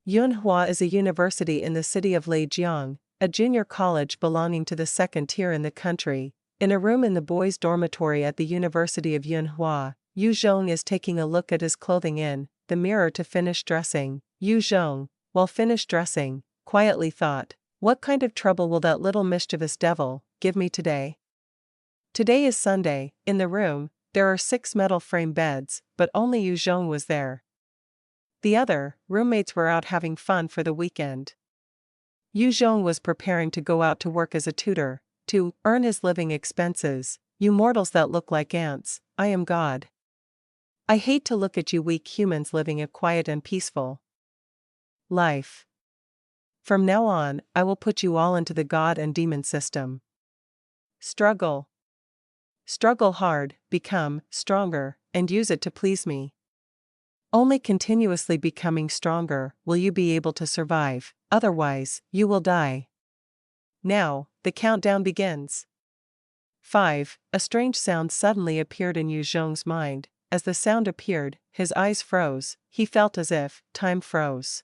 Yunhua is a university in the city of Lijiang, a junior college belonging to the second tier in the country. In a room in the boys' dormitory at the University of Yunhua, Yu Zhong is taking a look at his clothing in the mirror to finish dressing. Yu Zhong, while finished dressing, quietly thought, "What kind of trouble will that little mischievous devil give me today?" Today is Sunday. In the room, there are 6 metal frame beds, but only Yu Zhong was there. The other roommates were out having fun for the weekend. Yu Zhong was preparing to go out to work as a tutor, to earn his living expenses. "You mortals that look like ants, I am God. I hate to look at you weak humans living a quiet and peaceful life. From now on, I will put you all into the God and demon system. Struggle. Struggle hard, become stronger, and use it to please me. Only continuously becoming stronger will you be able to survive, otherwise, you will die. Now, the countdown begins." 5. A strange sound suddenly appeared in Yu Zhong's mind. As the sound appeared, his eyes froze. He felt as if time froze.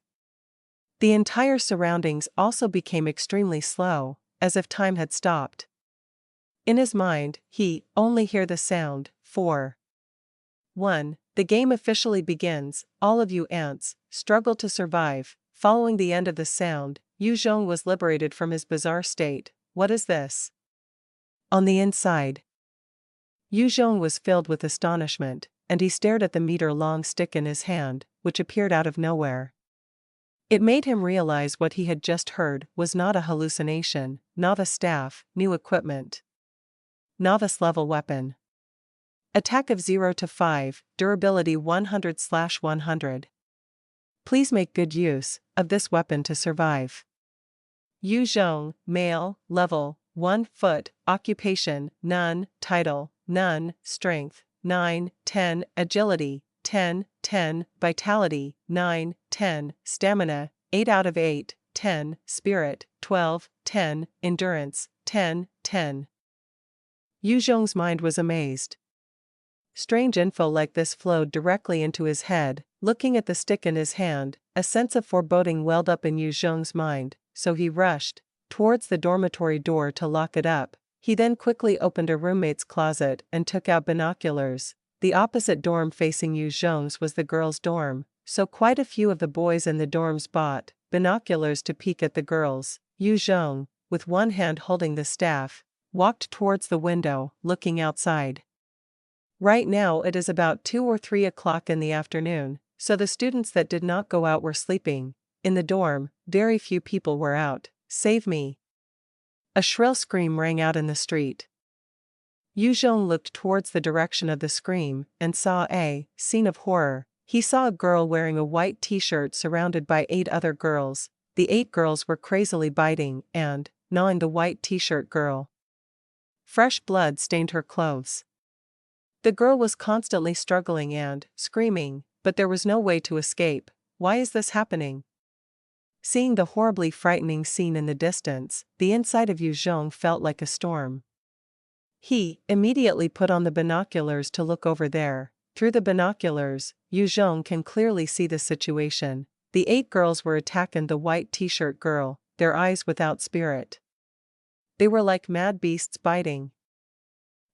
The entire surroundings also became extremely slow, as if time had stopped. In his mind, he only hear the sound. 4. 1. The game officially begins. All of you ants struggle to survive. Following the end of the sound, Yu Zhong was liberated from his bizarre state. What is this? On the inside, Yu Zhong was filled with astonishment, and he stared at the meter-long stick in his hand, which appeared out of nowhere. It made him realize what he had just heard was not a hallucination. Novice staff, new equipment. Novice-level weapon. Attack of 0 to 5, durability 100/100. Please make good use of this weapon to survive. Yu Zhong, male, level 1 foot, occupation, none, title, none, strength, 9, 10, agility, 10, 10, vitality, 9, 10, stamina, 8 out of 8, 10, spirit, 12, 10, endurance, 10, 10. Yu Zhong's mind was amazed. Strange info like this flowed directly into his head. Looking at the stick in his hand, a sense of foreboding welled up in Yu Zhong's mind, so he rushed towards the dormitory door to lock it up. He then quickly opened a roommate's closet and took out binoculars. The opposite dorm facing Yu Zhong's was the girls' dorm, so quite a few of the boys in the dorms bought binoculars to peek at the girls. Yu Zhong, with one hand holding the staff, walked towards the window, looking outside. Right now it is about 2 or 3 o'clock in the afternoon, so the students that did not go out were sleeping. In the dorm, very few people were out. "Save me!" A shrill scream rang out in the street. Yu Zhong looked towards the direction of the scream and saw a scene of horror. He saw a girl wearing a white t-shirt surrounded by 8 other girls. The 8 girls were crazily biting and gnawing the white t-shirt girl. Fresh blood stained her clothes. The girl was constantly struggling and screaming, but there was no way to escape. Why is this happening? Seeing the horribly frightening scene in the distance, the inside of Yu Zhong felt like a storm. He immediately put on the binoculars to look over there. Through the binoculars, Yu Zhong can clearly see the situation. The 8 girls were attacking the white t-shirt girl, their eyes without spirit. They were like mad beasts biting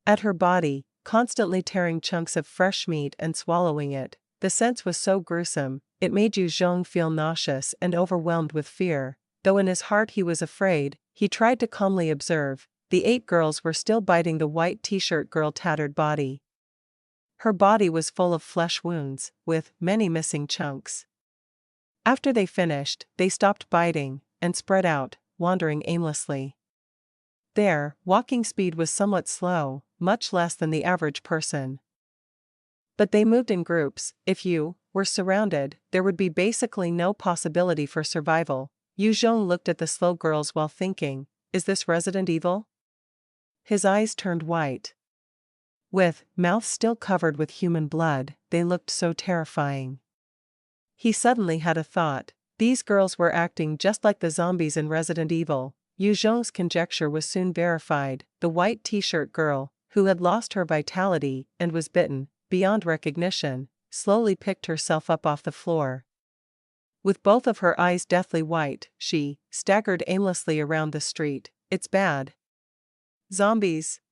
at her body, constantly tearing chunks of fresh meat and swallowing it. The sense was so gruesome, it made Yu Zhong feel nauseous and overwhelmed with fear. Though in his heart he was afraid, he tried to calmly observe. The 8 girls were still biting the white t-shirt girl's tattered body. Her body was full of flesh wounds, with many missing chunks. After they finished, they stopped biting and spread out, wandering aimlessly. Their walking speed was somewhat slow, much less than the average person. But they moved in groups. If you were surrounded, there would be basically no possibility for survival. Yu Zhong looked at the slow girls while thinking, is this Resident Evil? His eyes turned white. With mouths still covered with human blood, they looked so terrifying. He suddenly had a thought. These girls were acting just like the zombies in Resident Evil. Yu Zhong's conjecture was soon verified. The white t-shirt girl, who had lost her vitality and was bitten beyond recognition, slowly picked herself up off the floor. With both of her eyes deathly white, she staggered aimlessly around the street. It's bad. Zombies.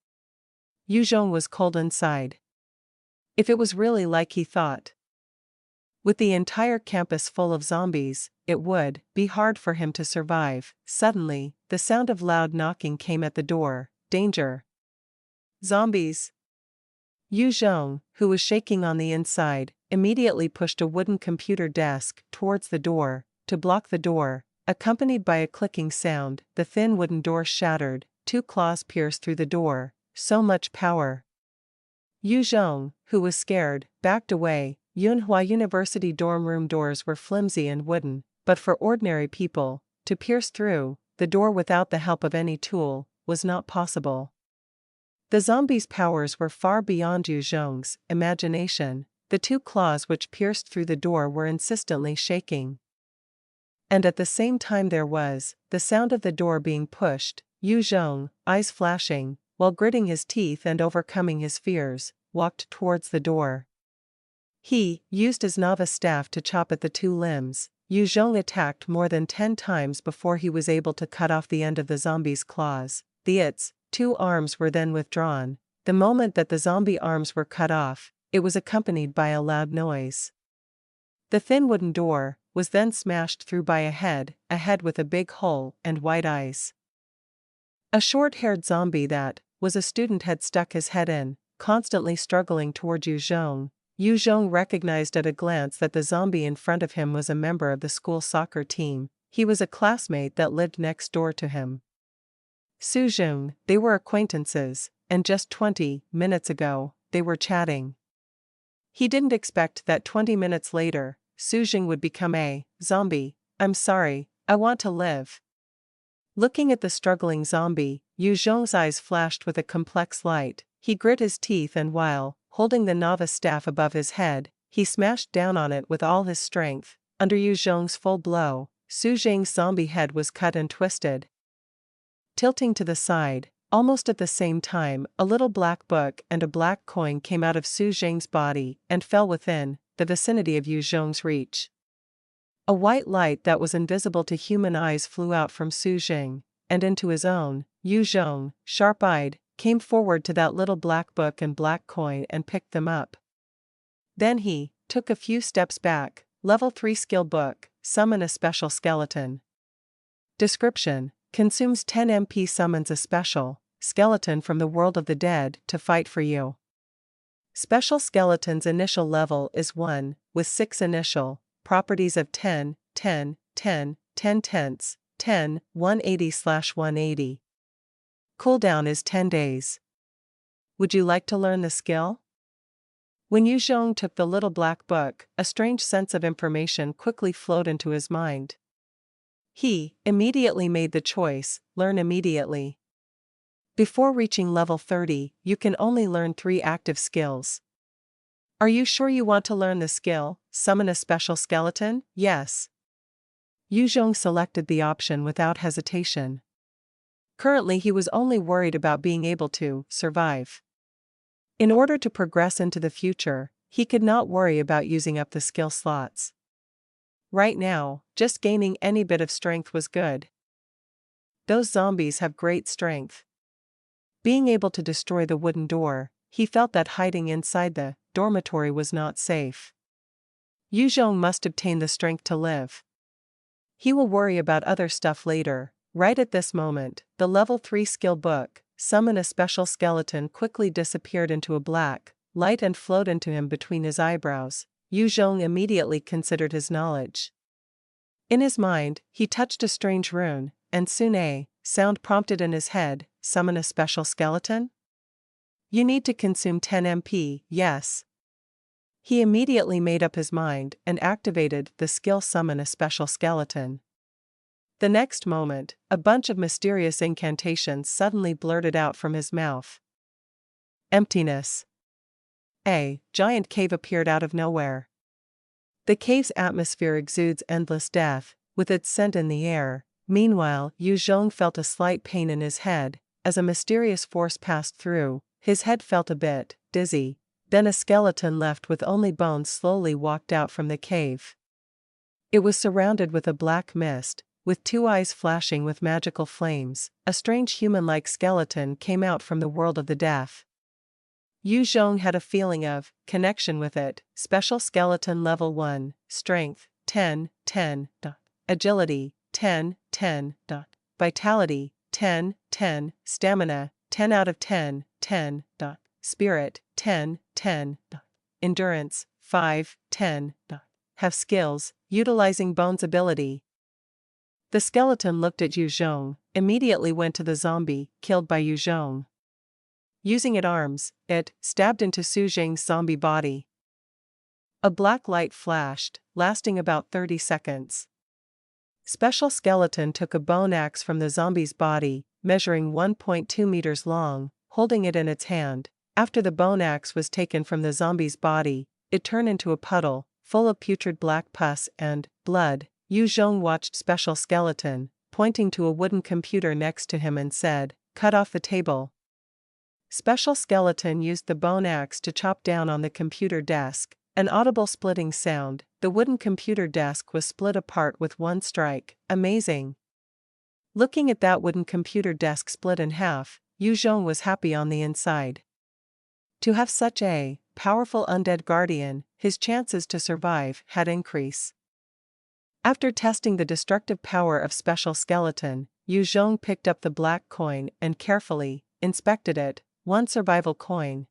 Yu Zhong was cold inside. If it was really like he thought, with the entire campus full of zombies, it would be hard for him to survive. Suddenly, the sound of loud knocking came at the door. Danger. Zombies. Yu Zhong, who was shaking on the inside, immediately pushed a wooden computer desk towards the door to block the door. Accompanied by a clicking sound, the thin wooden door shattered. 2 claws pierced through the door. So much power. Yu Zhong, who was scared, backed away. Yunhua University dorm room doors were flimsy and wooden, but for ordinary people to pierce through the door without the help of any tool was not possible. The zombies' powers were far beyond Yu Zhong's imagination. The 2 claws which pierced through the door were insistently shaking. And at the same time there was the sound of the door being pushed. Yu Zhong, eyes flashing, while gritting his teeth and overcoming his fears, walked towards the door. He used his novice staff to chop at the 2 limbs. Yu Zhong attacked more than 10 times before he was able to cut off the end of the zombie's claws. Its 2 arms were then withdrawn. The moment that the zombie arms were cut off, it was accompanied by a loud noise. The thin wooden door was then smashed through by a head with a big hole and white eyes. A short-haired zombie that was a student had stuck his head in, constantly struggling toward Yu Zhong. Yu Zhong recognized at a glance that the zombie in front of him was a member of the school soccer team. He was a classmate that lived next door to him. Su Zhong, they were acquaintances, and just 20 minutes ago, they were chatting. He didn't expect that 20 minutes later, Su Zhong would become a zombie. I'm sorry, I want to live. Looking at the struggling zombie, Yu Zhong's eyes flashed with a complex light. He grit his teeth and while holding the novice staff above his head, he smashed down on it with all his strength. Under Yu Zhong's full blow, Su Zhong's zombie head was cut and twisted. Tilting to the side, almost at the same time, a little black book and a black coin came out of Su Zhong's body and fell within the vicinity of Yu Zhong's reach. A white light that was invisible to human eyes flew out from Su Zhong and into his own. Yu Zhong, sharp-eyed, came forward to that little black book and black coin and picked them up. Then he took a few steps back. Level 3 skill book, summon a special skeleton. Description: consumes 10 MP, summons a special skeleton from the world of the dead to fight for you. Special skeleton's initial level is 1, with 6 initial properties of 10, 10, 10, 10 tenths, 10, 180/180. Cooldown is 10 days. Would you like to learn the skill? When Yu Zhong took the little black book, a strange sense of information quickly flowed into his mind. He immediately made the choice: learn immediately. Before reaching level 30, you can only learn 3 active skills. Are you sure you want to learn the skill, summon a special skeleton? Yes. Yu Zhong selected the option without hesitation. Currently he was only worried about being able to survive. In order to progress into the future, he could not worry about using up the skill slots. Right now, just gaining any bit of strength was good. Those zombies have great strength. Being able to destroy the wooden door, he felt that hiding inside the dormitory was not safe. Yu Zhong must obtain the strength to live. He will worry about other stuff later. Right at this moment, the level 3 skill book, summon a special skeleton, quickly disappeared into a black light and flowed into him between his eyebrows. Yu Zhong immediately considered his knowledge. In his mind, he touched a strange rune, and soon a sound prompted in his head: summon a special skeleton? You need to consume 10 MP, yes. He immediately made up his mind and activated the skill summon a special skeleton. The next moment, a bunch of mysterious incantations suddenly blurted out from his mouth. Emptiness. A giant cave appeared out of nowhere. The cave's atmosphere exudes endless death, with its scent in the air. Meanwhile, Yu Zhong felt a slight pain in his head. As a mysterious force passed through, his head felt a bit dizzy. Then a skeleton left with only bones slowly walked out from the cave. It was surrounded with a black mist, with two eyes flashing with magical flames. A strange human-like skeleton came out from the world of the death. Yu Zhong had a feeling of connection with it. Special skeleton level 1, strength, 10, 10. Agility, 10, 10. Vitality, 10, 10. Stamina, 10 out of 10, 10. Spirit, 10, 10. Endurance, 5, 10. Have skills, utilizing Bone's ability. The skeleton looked at Yu Zhong, immediately went to the zombie, killed by Yu Zhong. Using its arms, it stabbed into Su Jing's zombie body. A black light flashed, lasting about 30 seconds. Special Skeleton took a bone axe from the zombie's body, measuring 1.2 meters long, holding it in its hand. After the bone axe was taken from the zombie's body, it turned into a puddle, full of putrid black pus and blood. Yu Zhong watched Special Skeleton, pointing to a wooden computer next to him and said, "Cut off the table." Special Skeleton used the bone axe to chop down on the computer desk. An audible splitting sound, the wooden computer desk was split apart with one strike. Amazing. Looking at that wooden computer desk split in half, Yu Zhong was happy on the inside. To have such a powerful undead guardian, his chances to survive had increased. After testing the destructive power of Special Skeleton, Yu Zhong picked up the black coin and carefully inspected it. One survival coin.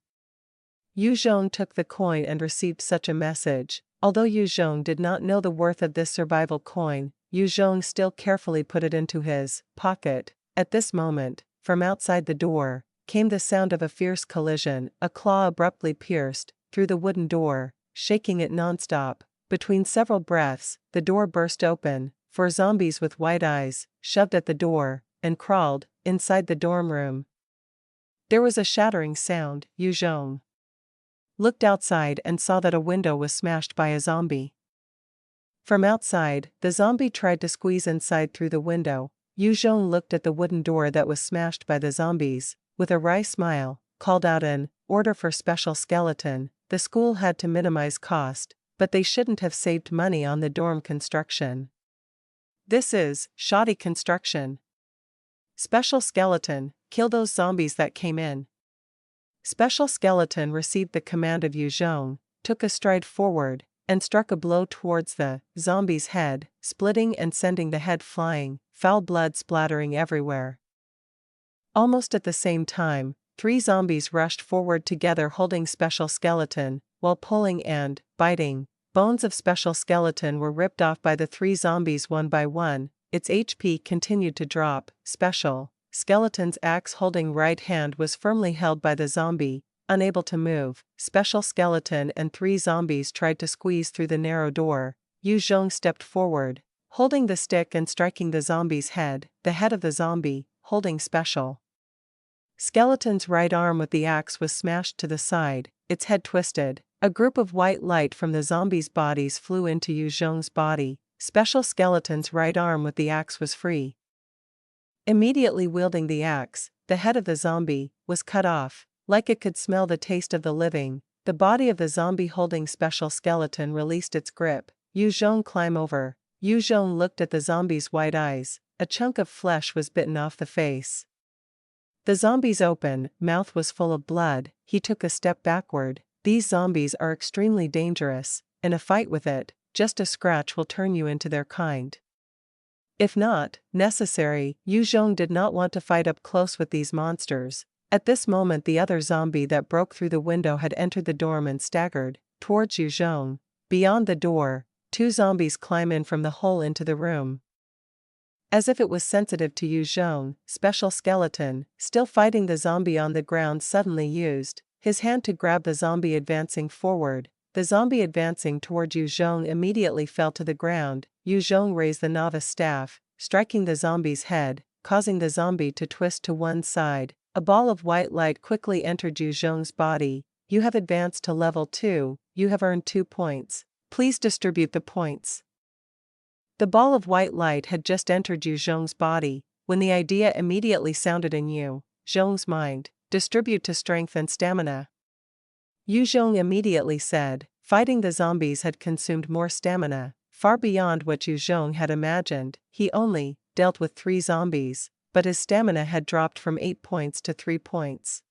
Yu Zhong took the coin and received such a message. Although Yu Zhong did not know the worth of this survival coin, Yu Zhong still carefully put it into his pocket. At this moment, from outside the door, came the sound of a fierce collision. A claw abruptly pierced through the wooden door, shaking it nonstop. Between several breaths, the door burst open. 4 zombies with white eyes shoved at the door and crawled inside the dorm room. There was a shattering sound. Yu Zhong looked outside and saw that a window was smashed by a zombie. From outside, the zombie tried to squeeze inside through the window. Yu Zhong looked at the wooden door that was smashed by the zombies, with a wry smile, called out an order for Special Skeleton. The school had to minimize cost, but they shouldn't have saved money on the dorm construction. This is shoddy construction. Special Skeleton, kill those zombies that came in. Special Skeleton received the command of Yu Zhong, took a stride forward, and struck a blow towards the zombie's head, splitting and sending the head flying, foul blood splattering everywhere. Almost at the same time, 3 zombies rushed forward together holding Special Skeleton, while pulling and biting. Bones of Special Skeleton were ripped off by the 3 zombies one by one. Its HP continued to drop. Special Skeleton's axe-holding right hand was firmly held by the zombie, unable to move. Special Skeleton and 3 zombies tried to squeeze through the narrow door. Yu Zhong stepped forward, holding the stick and striking the zombie's head. The head of the zombie, holding Special Skeleton's right arm with the axe, was smashed to the side, its head twisted. A group of white light from the zombies' bodies flew into Yu Zhong's body. Special Skeleton's right arm with the axe was free. Immediately wielding the axe, the head of the zombie was cut off. Like it could smell the taste of the living, the body of the zombie holding Special Skeleton released its grip. Yu Zhong climbed over. Yu Zhong looked at the zombie's white eyes. A chunk of flesh was bitten off the face. The zombie's open mouth was full of blood. He took a step backward. These zombies are extremely dangerous. In a fight with it, just a scratch will turn you into their kind. If not necessary, Yu Zhong did not want to fight up close with these monsters. At this moment the other zombie that broke through the window had entered the dorm and staggered towards Yu Zhong. Beyond the door, 2 zombies climb in from the hole into the room. As if it was sensitive to Yu Zhong, Special Skeleton, still fighting the zombie on the ground, suddenly used his hand to grab the zombie advancing forward. The zombie advancing toward Yu Zhong immediately fell to the ground. Yu Zhong raised the novice staff, striking the zombie's head, causing the zombie to twist to one side. A ball of white light quickly entered Yu Zhong's body. You have advanced to level 2, you have earned 2 points. Please distribute the points. The ball of white light had just entered Yu Zhong's body, when the idea immediately sounded in Yu Zhong's mind: distribute to strength and stamina. Yu Zhong immediately said, fighting the zombies had consumed more stamina. far beyond what Yu Zhong had imagined. He only dealt with 3 zombies, but his stamina had dropped from 8 points to 3 points.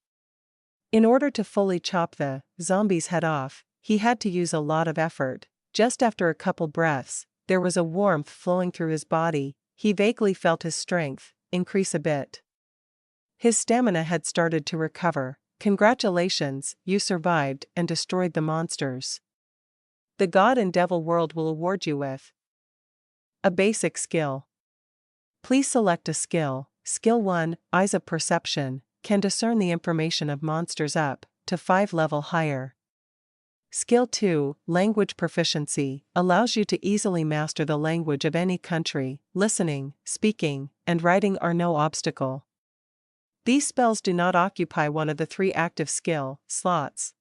In order to fully chop the zombie's head off, he had to use a lot of effort. Just after a couple breaths, there was a warmth flowing through his body. He vaguely felt his strength increase a bit. His stamina had started to recover. Congratulations, you survived and destroyed the monsters. The God and Devil world will award you with a basic skill. Please select a skill. Skill 1, Eyes of Perception, can discern the information of monsters up to 5 level higher. Skill 2, Language Proficiency, allows you to easily master the language of any country. Listening, speaking, and writing are no obstacle. These spells do not occupy one of the 3 active skill slots.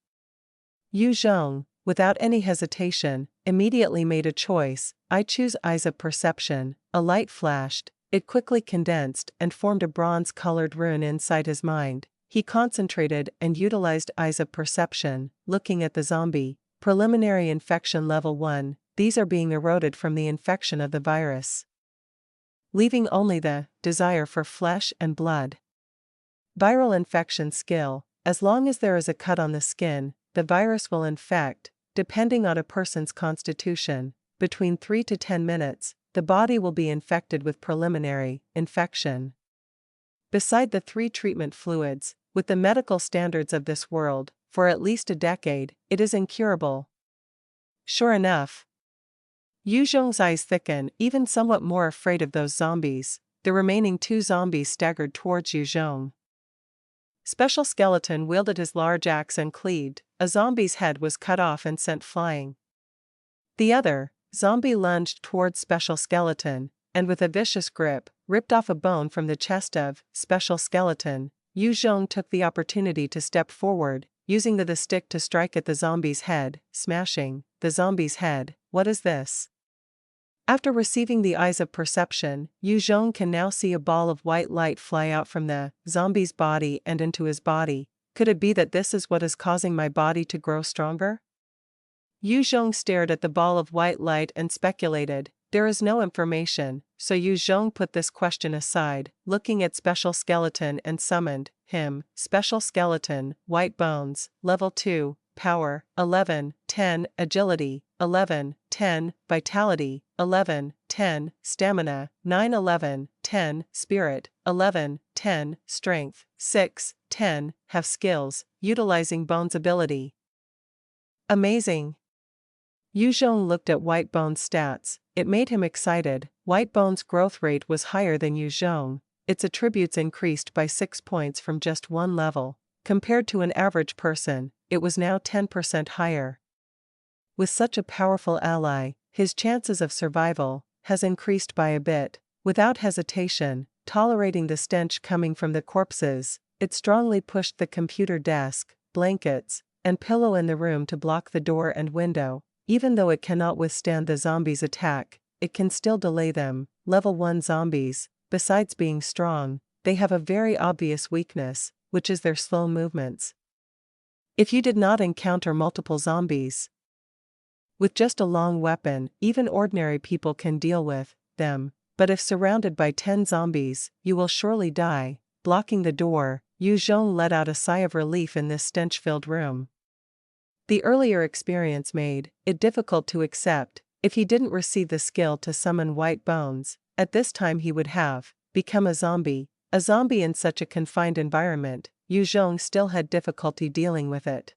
Yu Zhong, without any hesitation, immediately made a choice. I choose Eyes of Perception. A light flashed, it quickly condensed and formed a bronze-colored rune inside his mind. He concentrated and utilized Eyes of Perception, looking at the zombie. Preliminary infection level 1, these are being eroded from the infection of the virus, leaving only the desire for flesh and blood. Viral infection skill, as long as there is a cut on the skin, the virus will infect, depending on a person's constitution. Between 3 to 10 minutes, the body will be infected with preliminary infection. Beside the 3 treatment fluids, with the medical standards of this world, for at least a decade, it is incurable. Sure enough, Yu Zhong's eyes thicken, even somewhat more afraid of those zombies. The remaining 2 zombies staggered towards Yu Zhong. Special Skeleton wielded his large axe and cleaved. A zombie's head was cut off and sent flying. The other zombie lunged towards Special Skeleton, and with a vicious grip, ripped off a bone from the chest of Special Skeleton. Yu Zhong took the opportunity to step forward, using the stick to strike at the zombie's head, smashing the zombie's head. What is this? After receiving the Eyes of Perception, Yu Zhong can now see a ball of white light fly out from the zombie's body and into his body. Could it be that this is what is causing my body to grow stronger? Yu Zhong stared at the ball of white light and speculated. There is no information, so Yu Zhong put this question aside, looking at Special Skeleton and summoned him. Special Skeleton, White Bones, Level 2, Power, 11, 10, Agility, 11, 10, Vitality, 11, 10, Stamina, 9, 11, 10, Spirit, 11, 10, Strength, 6, 10, have skills, utilizing Bones ability. Amazing! Yu Zhong looked at White Bone's stats. It made him excited. White Bone's growth rate was higher than Yu Zhong. Its attributes increased by 6 points from just 1 level. Compared to an average person, it was now 10% higher. With such a powerful ally, his chances of survival has increased by a bit. Without hesitation, tolerating the stench coming from the corpses, it strongly pushed the computer desk, blankets, and pillow in the room to block the door and window. Even though it cannot withstand the zombies' attack, it can still delay them. Level 1 zombies, besides being strong, they have a very obvious weakness, which is their slow movements. If you did not encounter multiple zombies with just a long weapon, even ordinary people can deal with them, but if surrounded by 10 zombies, you will surely die. Blocking the door, Yu Zhong let out a sigh of relief in this stench-filled room. The earlier experience made it difficult to accept. If he didn't receive the skill to summon White Bones, at this time he would have become a zombie. A zombie in such a confined environment, Yu Zhong still had difficulty dealing with it.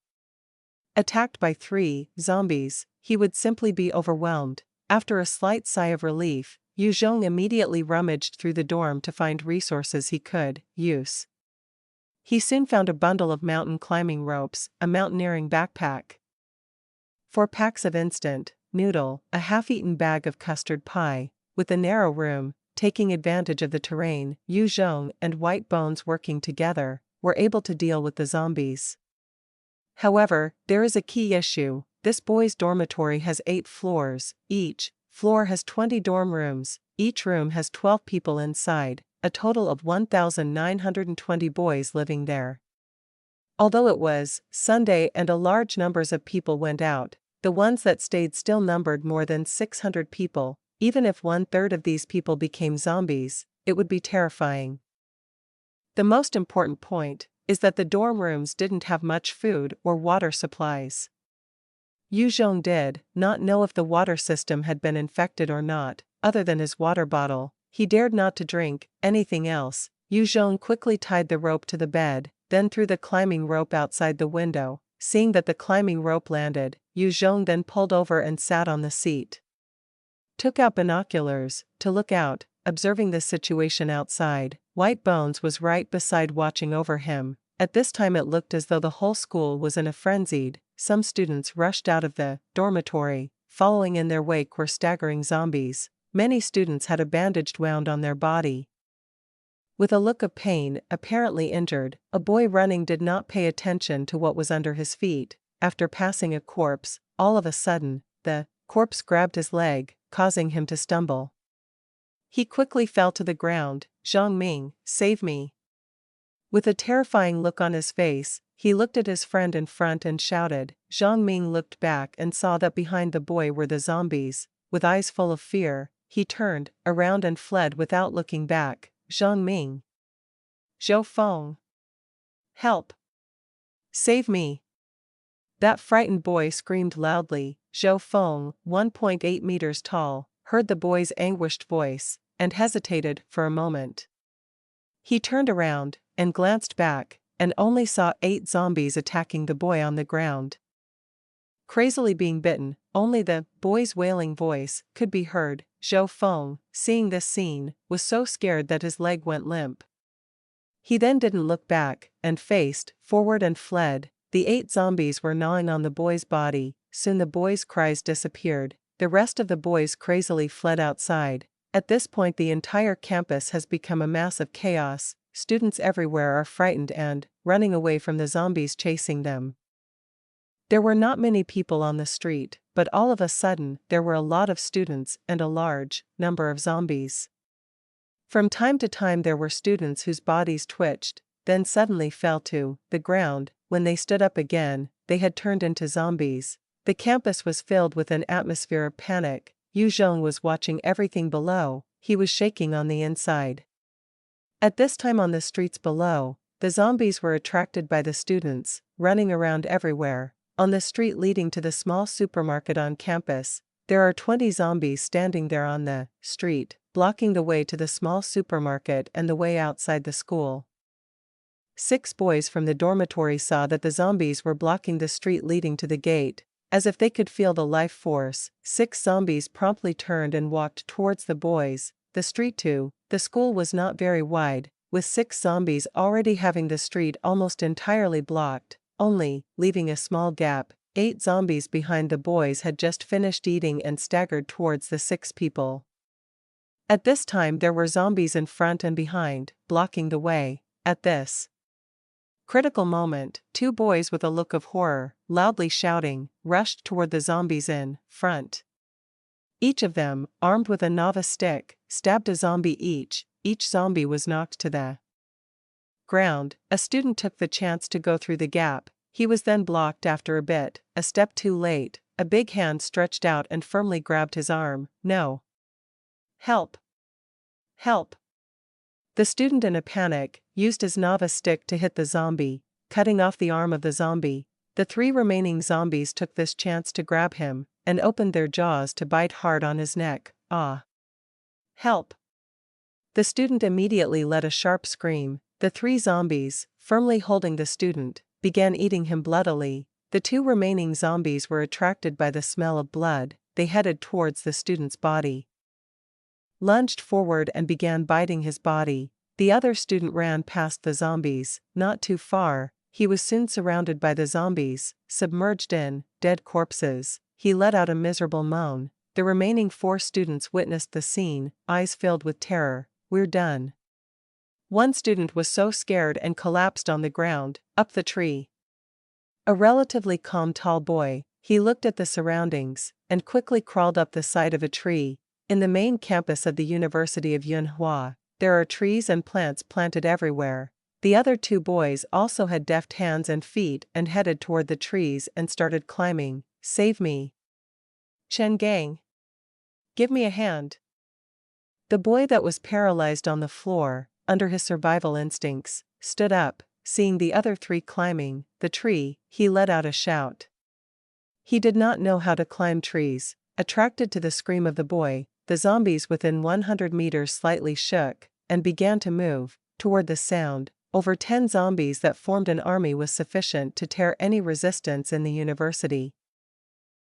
Attacked by 3 zombies, he would simply be overwhelmed. After a slight sigh of relief, Yu Zhong immediately rummaged through the dorm to find resources he could use. He soon found a bundle of mountain climbing ropes, a mountaineering backpack, 4 packs of instant noodle, a half-eaten bag of custard pie. With the narrow room, taking advantage of the terrain, Yu Zhong and White Bones working together, were able to deal with the zombies. However, there is a key issue. This boys' dormitory has 8 floors. Each floor has 20 dorm rooms. Each room has 12 people inside. A total of 1,920 boys living there. Although it was Sunday and a large numbers of people went out, The ones that stayed still numbered more than 600 people. Even if 1/3 of these people became zombies, it would be terrifying. The most important point is that the dorm rooms didn't have much food or water supplies. Yu Zhong did not know if the water system had been infected or not, other than his water bottle. He dared not to drink anything else. Yu Zhong quickly tied the rope to the bed, then threw the climbing rope outside the window. Seeing that the climbing rope landed, Yu Zhong then pulled over and sat on the seat. Took out binoculars to look out, observing the situation outside. White Bones was right beside watching over him. At this time it looked as though the whole school was in a frenzy. Some students rushed out of the dormitory. Following in their wake were staggering zombies. Many students had a bandage wound on their body. With a look of pain, apparently injured, a boy running did not pay attention to what was under his feet. After passing a corpse, all of a sudden, the corpse grabbed his leg, causing him to stumble. He quickly fell to the ground. "Zhang Ming, save me." With a terrifying look on his face, he looked at his friend in front and shouted. Zhang Ming looked back and saw that behind the boy were the zombies. With eyes full of fear, he turned around and fled without looking back. "Zhang Ming. Zhou Feng. Help. Save me." That frightened boy screamed loudly. Zhou Feng, 1.8 meters tall, heard the boy's anguished voice, and hesitated for a moment. He turned around and glanced back, and only saw 8 zombies attacking the boy on the ground. Crazily being bitten, only the boy's wailing voice could be heard. Zhou Feng, seeing this scene, was so scared that his leg went limp. He then didn't look back, and faced forward and fled. The 8 zombies were gnawing on the boy's body. Soon the boy's cries disappeared. The rest of the boys crazily fled outside. At this point the entire campus has become a mass of chaos. Students everywhere are frightened and running away from the zombies chasing them. There were not many people on the street, but all of a sudden there were a lot of students and a large number of zombies. From time to time there were students whose bodies twitched, then suddenly fell to the ground. When they stood up again, they had turned into zombies. The campus was filled with an atmosphere of panic. Yu Zhong was watching everything below. He was shaking on the inside. At this time on the streets below, the zombies were attracted by the students, running around everywhere. On the street leading to the small supermarket on campus, there are 20 zombies standing there on the street, blocking the way to the small supermarket and the way outside the school. 6 boys from the dormitory saw that the zombies were blocking the street leading to the gate. As if they could feel the life force, 6 zombies promptly turned and walked towards the boys. The street to the school was not very wide, with 6 zombies already having the street almost entirely blocked, only leaving a small gap. 8 zombies behind the boys had just finished eating and staggered towards the 6 people. At this time there were zombies in front and behind, blocking the way. At this critical moment, 2 boys with a look of horror, loudly shouting, rushed toward the zombies in front. Each of them, armed with a novice stick, stabbed a zombie each. Each zombie was knocked to the ground. A student took the chance to go through the gap. He was then blocked after a bit, a step too late. A big hand stretched out and firmly grabbed his arm. "No. Help. Help." The student in a panic used his novice stick to hit the zombie, cutting off the arm of the zombie. The 3 remaining zombies took this chance to grab him, and opened their jaws to bite hard on his neck. "Ah! Help!" The student immediately let a sharp scream. The 3 zombies, firmly holding the student, began eating him bloodily. The 2 remaining zombies were attracted by the smell of blood. They headed towards the student's body, lunged forward and began biting his body. The other student ran past the zombies. Not too far, he was soon surrounded by the zombies, submerged in dead corpses. He let out a miserable moan. The remaining 4 students witnessed the scene, eyes filled with terror. "We're done." One student was so scared and collapsed on the ground. Up the tree. A relatively calm tall boy, he looked at the surroundings, and quickly crawled up the side of a tree. In the main campus of the University of Yunhua, there are trees and plants planted everywhere. The other 2 boys also had deft hands and feet and headed toward the trees and started climbing. Save me. Chen Gang. Give me a hand. The boy that was paralyzed on the floor, under his survival instincts, stood up. Seeing the other three climbing the tree, he let out a shout. He did not know how to climb trees. Attracted to the scream of the boy, the zombies within 100 meters slightly shook and began to move toward the sound. Over 10 zombies that formed an army was sufficient to tear any resistance in the university.